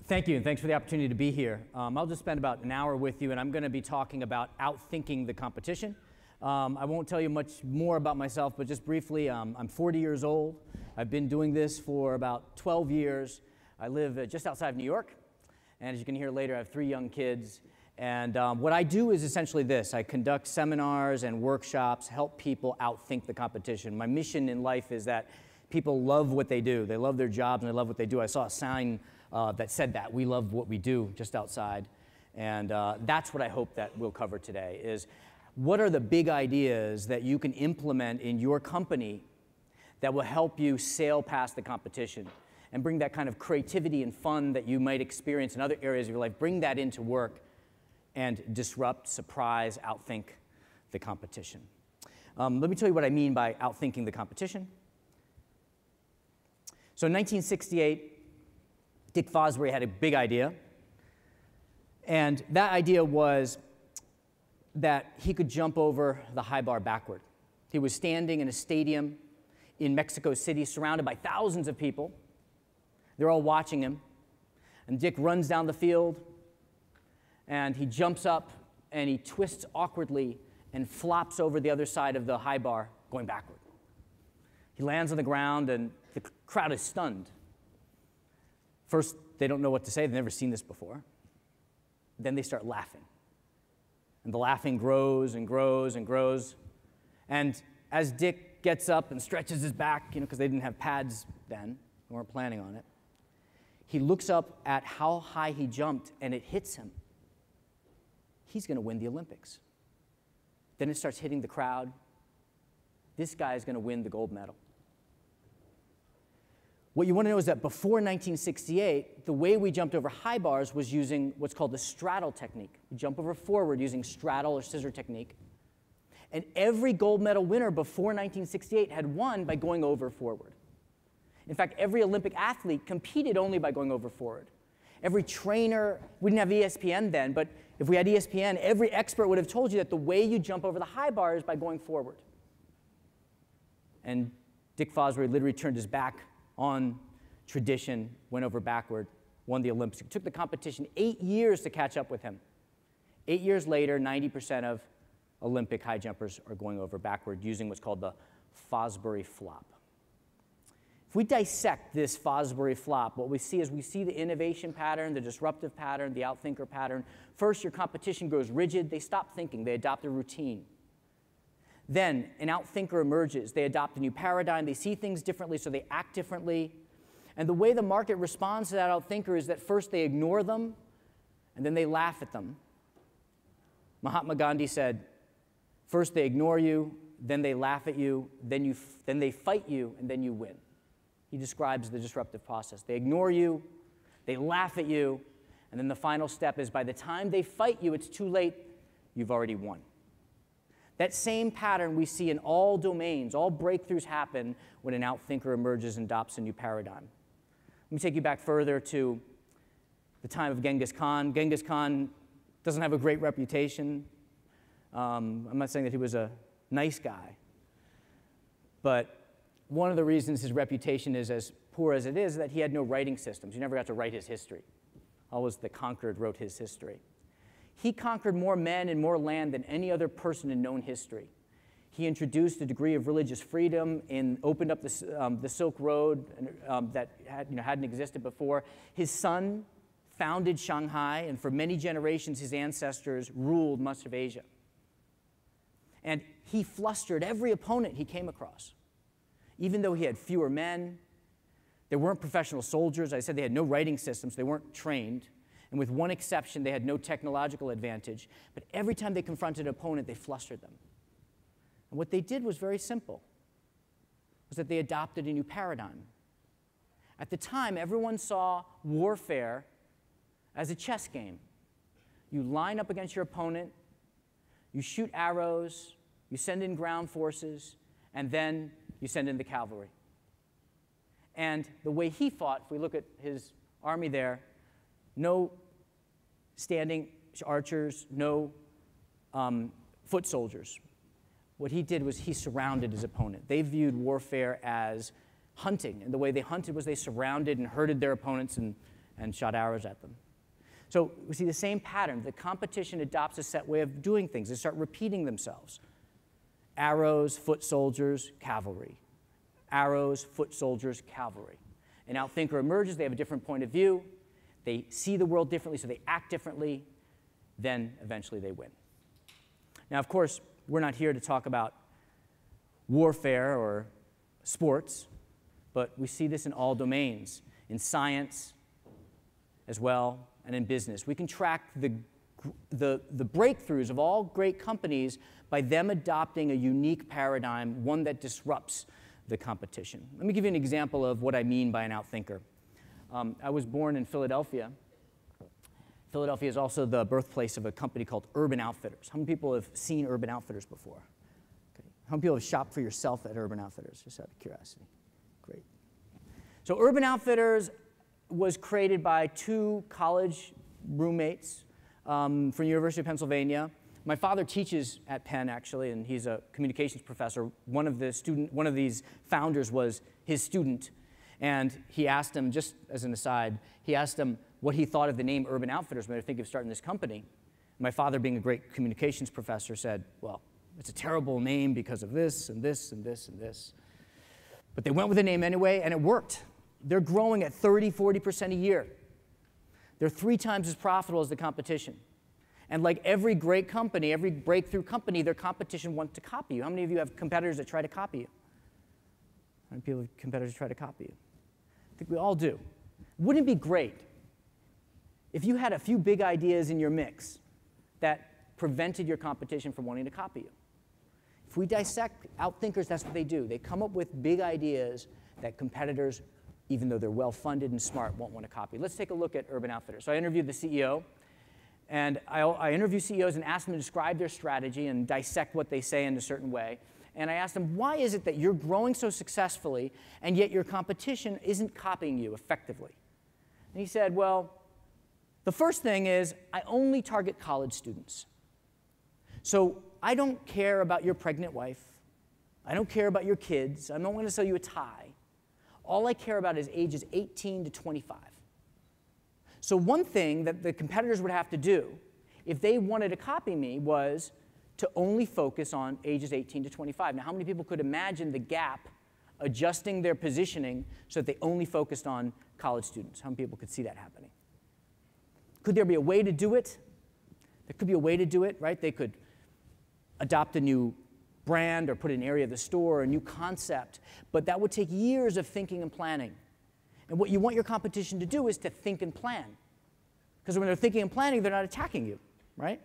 Thank you, and thanks for the opportunity to be here. I'll just spend about an hour with you, and I'm going to be talking about outthinking the competition. I won't tell you much more about myself, but just briefly, I'm 40 years old. I've been doing this for about 12 years. I live just outside of New York, and as you can hear later, I have 3 young kids. And what I do is essentially this. I conduct seminars and workshops, help people outthink the competition. My mission in life is that people love what they do. They love their jobs, and they love what they do. I saw a sign that said that. We love what we do just outside. And that's what I hope that we'll cover today is what are the big ideas that you can implement in your company that will help you sail past the competition and bring that kind of creativity and fun that you might experience in other areas of your life, bring that into work and disrupt, surprise, outthink the competition. Let me tell you what I mean by outthinking the competition. So in 1968, Dick Fosbury had a big idea, and that idea was that he could jump over the high bar backward. He was standing in a stadium in Mexico City surrounded by thousands of people. They're all watching him, and Dick runs down the field, and he jumps up, and he twists awkwardly and flops over the other side of the high bar, going backward. He lands on the ground, and the crowd is stunned. First, they don't know what to say. They've never seen this before. Then they start laughing. And the laughing grows and grows and grows. And as Dick gets up and stretches his back, because they didn't have pads then, they weren't planning on it, he looks up at how high he jumped, and it hits him. He's going to win the Olympics. Then it starts hitting the crowd. This guy is going to win the gold medal. What you want to know is that before 1968, the way we jumped over high bars was using what's called the straddle technique. We jump over forward using straddle or scissor technique. And every gold medal winner before 1968 had won by going over forward. In fact, every Olympic athlete competed only by going over forward. Every trainer, we didn't have ESPN then, but if we had ESPN, every expert would have told you that the way you jump over the high bar is by going forward. And Dick Fosbury literally turned his back on tradition, went over backward, won the Olympics. It took the competition 8 years to catch up with him. 8 years later, 90% of Olympic high jumpers are going over backward using what's called the Fosbury Flop. If we dissect this Fosbury Flop, what we see is we see the innovation pattern, the disruptive pattern, the outthinker pattern. First, your competition grows rigid. They stop thinking. They adopt a routine. Then an outthinker emerges. They adopt a new paradigm. They see things differently, so they act differently. And the way the market responds to that outthinker is that first they ignore them, and then they laugh at them. Mahatma Gandhi said, first they ignore you, then they laugh at you, then they fight you, and then you win. He describes the disruptive process. They ignore you, they laugh at you, and then the final step is by the time they fight you, it's too late, you've already won. That same pattern we see in all domains. All breakthroughs happen when an outthinker emerges and adopts a new paradigm. Let me take you back further to the time of Genghis Khan. Genghis Khan doesn't have a great reputation. I'm not saying that he was a nice guy, but one of the reasons his reputation is as poor as it is that he had no writing systems. He never got to write his history. Always the conquered wrote his history. He conquered more men and more land than any other person in known history. He introduced a degree of religious freedom and opened up the Silk Road that hadn't existed before. His son founded Shanghai, and for many generations, his ancestors ruled much of Asia. And he flustered every opponent he came across. Even though he had fewer men, they weren't professional soldiers. I said they had no writing systems. They weren't trained. And with one exception, they had no technological advantage. But every time they confronted an opponent, they flustered them. And what they did was very simple, was that they adopted a new paradigm. At the time, everyone saw warfare as a chess game. You line up against your opponent, you shoot arrows, you send in ground forces, and then you send in the cavalry. And the way he fought, if we look at his army there, no standing archers, no foot soldiers. What he did was he surrounded his opponent. They viewed warfare as hunting, and the way they hunted was they surrounded and herded their opponents and and shot arrows at them. So we see the same pattern. The competition adopts a set way of doing things. They start repeating themselves. Arrows, foot soldiers, cavalry. Arrows, foot soldiers, cavalry. An outthinker emerges. They have a different point of view. They see the world differently, so they act differently. Then eventually they win. Now, of course, we're not here to talk about warfare or sports, but we see this in all domains, in science as well, and in business. We can track the breakthroughs of all great companies by them adopting a unique paradigm, one that disrupts the competition. Let me give you an example of what I mean by an outthinker. I was born in Philadelphia. Philadelphia is also the birthplace of a company called Urban Outfitters. How many people have seen Urban Outfitters before? Okay. How many people have shopped for yourself at Urban Outfitters, just out of curiosity? Great. So Urban Outfitters was created by two college roommates from the University of Pennsylvania. My father teaches at Penn, actually, and he's a communications professor. One of these founders was his student, and he asked him, just as an aside, he asked him what he thought of the name Urban Outfitters when they were thinking of starting this company. My father, being a great communications professor, said, well, it's a terrible name because of this and this and this and this. But they went with the name anyway, and it worked. They're growing at 30, 40% a year. They're 3 times as profitable as the competition. And like every great company, every breakthrough company, their competition wants to copy you. How many of you have competitors that try to copy you? How many people have competitors that try to copy you? I think we all do. Wouldn't it be great if you had a few big ideas in your mix that prevented your competition from wanting to copy you? If we dissect outthinkers, that's what they do. They come up with big ideas that competitors, even though they're well-funded and smart, won't want to copy. Let's take a look at Urban Outfitters. So I interviewed the CEO, and I interview CEOs and ask them to describe their strategy and dissect what they say in a certain way. And I asked them, why is it that you're growing so successfully, and yet your competition isn't copying you effectively? And he said, well, the first thing is I only target college students. So I don't care about your pregnant wife. I don't care about your kids. I'm not going to sell you a tie. All I care about is ages 18 to 25. So one thing that the competitors would have to do if they wanted to copy me was to only focus on ages 18 to 25. Now, how many people could imagine the gap adjusting their positioning so that they only focused on college students? How many people could see that happening? Could there be a way to do it? There could be a way to do it, right? They could adopt a new brand or put an area of the store or a new concept, but that would take years of thinking and planning. And what you want your competition to do is to think and plan. Because when they're thinking and planning, they're not attacking you, right?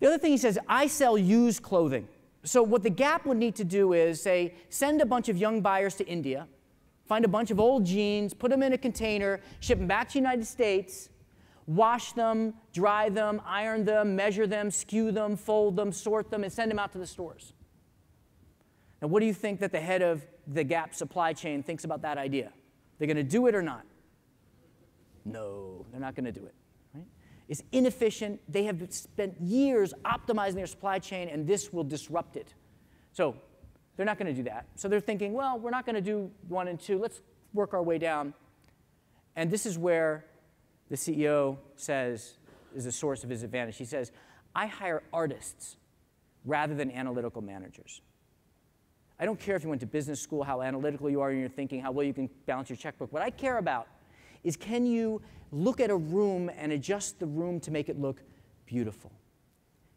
The other thing he says, I sell used clothing. So what the Gap would need to do is, say, send a bunch of young buyers to India, find a bunch of old jeans, put them in a container, ship them back to the United States, wash them, dry them, iron them, measure them, skew them, fold them, sort them, and send them out to the stores. Now, what do you think that the head of the Gap supply chain thinks about that idea? They're going to do it or not? No, they're not going to do it. Right? It's inefficient. They have spent years optimizing their supply chain, and this will disrupt it. So they're not going to do that. So they're thinking, well, we're not going to do 1 and 2. Let's work our way down. And this is where the CEO says is a source of his advantage. He says, I hire artists rather than analytical managers. I don't care if you went to business school, how analytical you are in your thinking, how well you can balance your checkbook. What I care about is, can you look at a room and adjust the room to make it look beautiful?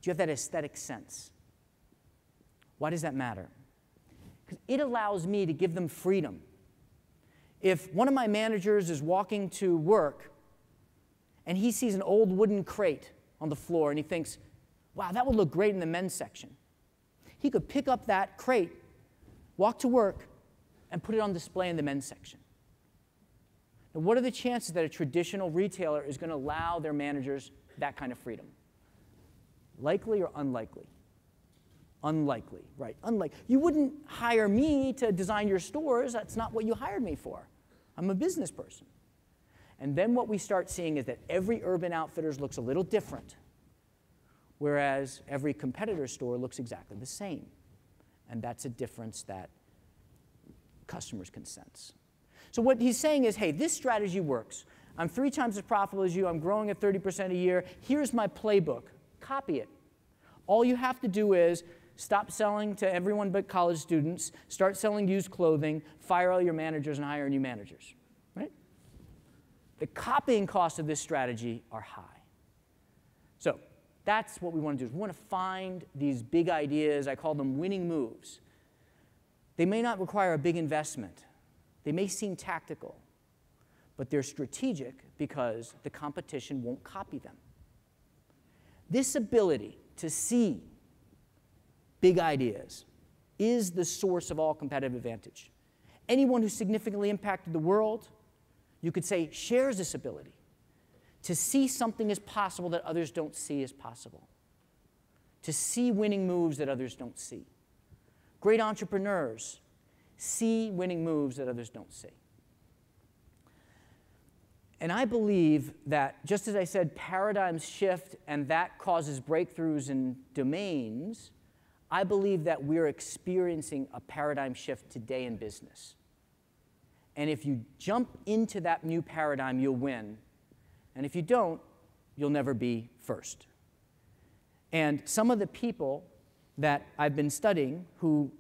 Do you have that aesthetic sense? Why does that matter? Because it allows me to give them freedom. If one of my managers is walking to work and he sees an old wooden crate on the floor and he thinks, wow, that would look great in the men's section, he could pick up that crate, walk to work, and put it on display in the men's section. Now, what are the chances that a traditional retailer is going to allow their managers that kind of freedom? Likely or unlikely? Unlikely, right? Unlikely. You wouldn't hire me to design your stores. That's not what you hired me for. I'm a business person. And then what we start seeing is that every Urban Outfitters looks a little different, whereas every competitor's store looks exactly the same. And that's a difference that customers can sense. So what he's saying is, hey, this strategy works. I'm 3 times as profitable as you. I'm growing at 30% a year. Here's my playbook. Copy it. All you have to do is stop selling to everyone but college students, start selling used clothing, fire all your managers, and hire new managers. Right? The copying costs of this strategy are high. So that's what we want to do. We want to find these big ideas. I call them winning moves. They may not require a big investment. They may seem tactical, but they're strategic because the competition won't copy them. This ability to see big ideas is the source of all competitive advantage. Anyone who significantly impacted the world, you could say, shares this ability to see something as possible that others don't see as possible, to see winning moves that others don't see. Great entrepreneurs see winning moves that others don't see. And I believe that, just as I said, paradigms shift and that causes breakthroughs in domains, I believe that we're experiencing a paradigm shift today in business. And if you jump into that new paradigm, you'll win. And if you don't, you'll never be first. And some of the people that I've been studying who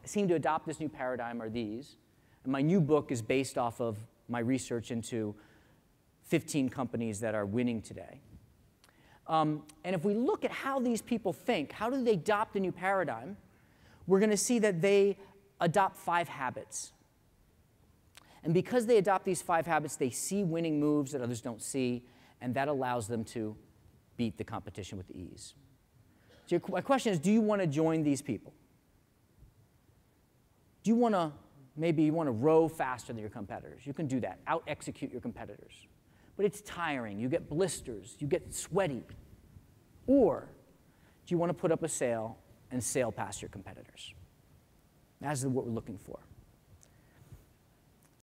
seem to adopt this new paradigm are these. And my new book is based off of my research into 15 companies that are winning today. And if we look at how these people think, how do they adopt a new paradigm, we're going to see that they adopt 5 habits. And because they adopt these 5 habits, they see winning moves that others don't see, and that allows them to beat the competition with ease. So my question is, do you want to join these people? Do you want to, maybe you want to row faster than your competitors? You can do that, out-execute your competitors. But it's tiring. You get blisters. You get sweaty. Or do you want to put up a sail and sail past your competitors? That's what we're looking for.